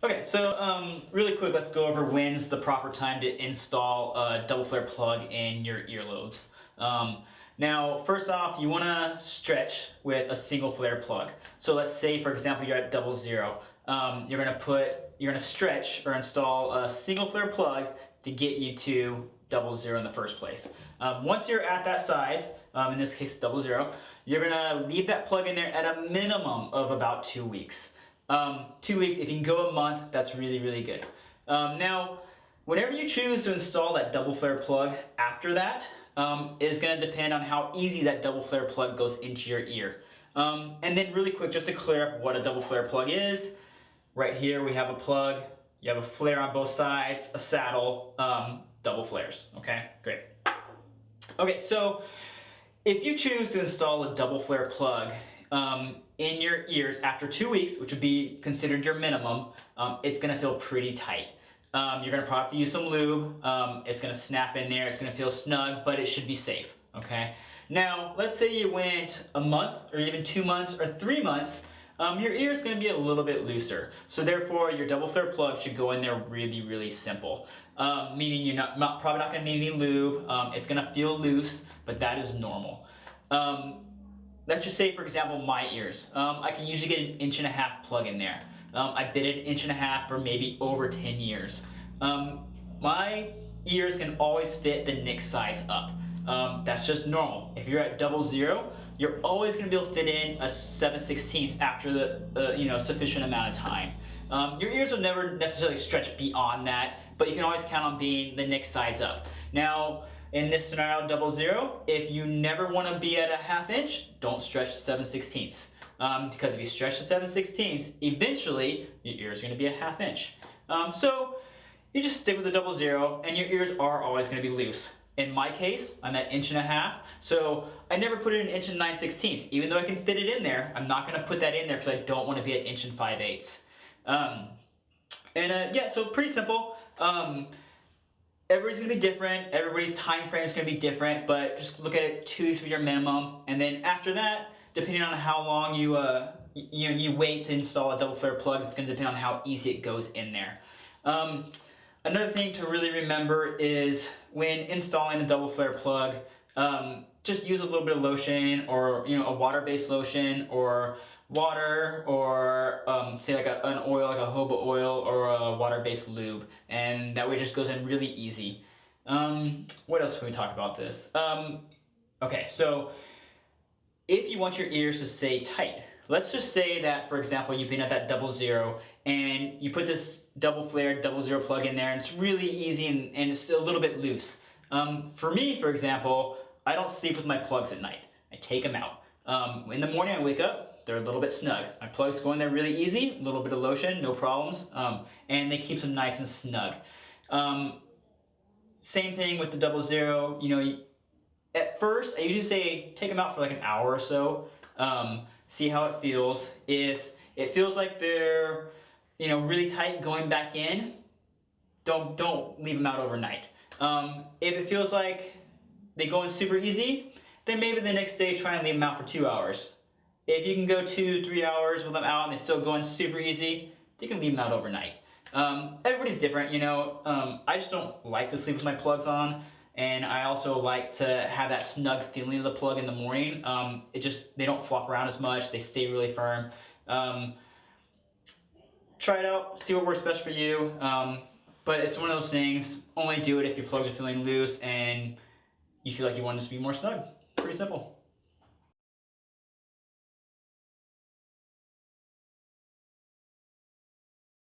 Okay, so really quick, let's go over when's the proper time to install a double flare plug in your earlobes. Now, first off, you want to stretch with a single flare plug. So let's say, for example, you're at 00. You're gonna stretch or install a single flare plug to get you to 00 in the first place. Once you're at that size, in this case 00, you're gonna leave that plug in there at a minimum of about 2 weeks. 2 weeks, if you can go a month, that's really, really good. Now, whenever you choose to install that double flare plug after that, is going to depend on how easy that double flare plug goes into your ear. And then really quick, just to clear up what a double flare plug is, right here we have a plug, you have a flare on both sides, a saddle, double flares, okay, great. Okay, so if you choose to install a double flare plug in your ears after 2 weeks, which would be considered your minimum, it's gonna feel pretty tight. You're gonna probably have to use some lube. It's gonna snap in there, it's gonna feel snug, but it should be safe, okay? Now, let's say you went a month, or even 2 months, or 3 months, your ear is gonna be a little bit looser. So therefore, your double flare plug should go in there really, really simple. Meaning you're probably not gonna need any lube. It's gonna feel loose, but that is normal. Let's just say, for example, my ears. I can usually get an 1.5 inch plug in there. I've been at 1.5 inch for maybe over 10 years. My ears can always fit the neck size up. That's just normal. If you're at 00, you're always going to be able to fit in a 7/16 after the sufficient amount of time. Your ears will never necessarily stretch beyond that, but you can always count on being the neck size up. Now, in this scenario, 00, if you never want to be at a 1/2 inch, don't stretch to 7/16. Because if you stretch to 7/16, eventually your ear is going to be a 1/2 inch. So you just stick with the 00, and your ears are always going to be loose. In my case, I'm at 1.5 inches, so I never put it in 1 9/16. Even though I can fit it in there, I'm not going to put that in there because I don't want to be at 1 5/8. Yeah, so pretty simple. Everybody's going to be different. Everybody's time frame is going to be different, but just look at it 2 weeks for your minimum, and then after that, depending on how long you wait to install a double flare plug, it's going to depend on how easy it goes in there. Another thing to really remember is when installing a double flare plug, just use a little bit of lotion, or a water-based lotion, or water, or say like an oil, like a jojoba oil, or a water-based lube, and that way it just goes in really easy. What else can we talk about this? Okay, so if you want your ears to stay tight, let's just say that, for example, you've been at that 00 and you put this double flare 00 plug in there, and it's really easy and it's still a little bit loose. For me, for example, I don't sleep with my plugs at night. I take them out. In the morning I wake up, they're a little bit snug. My plugs go in there really easy, a little bit of lotion, no problems, and they keep them nice and snug. Same thing with the 00, at first, I usually say take them out for like an hour or so, see how it feels. If it feels like they're, really tight going back in, don't leave them out overnight. If it feels like they go in super easy, then maybe the next day try and leave them out for 2 hours. If you can go 2-3 hours with them out and they still go in super easy, you can leave them out overnight. Everybody's different, I just don't like to sleep with my plugs on. And I also like to have that snug feeling of the plug in the morning. They don't flop around as much, they stay really firm. Try it out, see what works best for you. But it's one of those things, only do it if your plugs are feeling loose and you feel like you want it to be more snug. Pretty simple.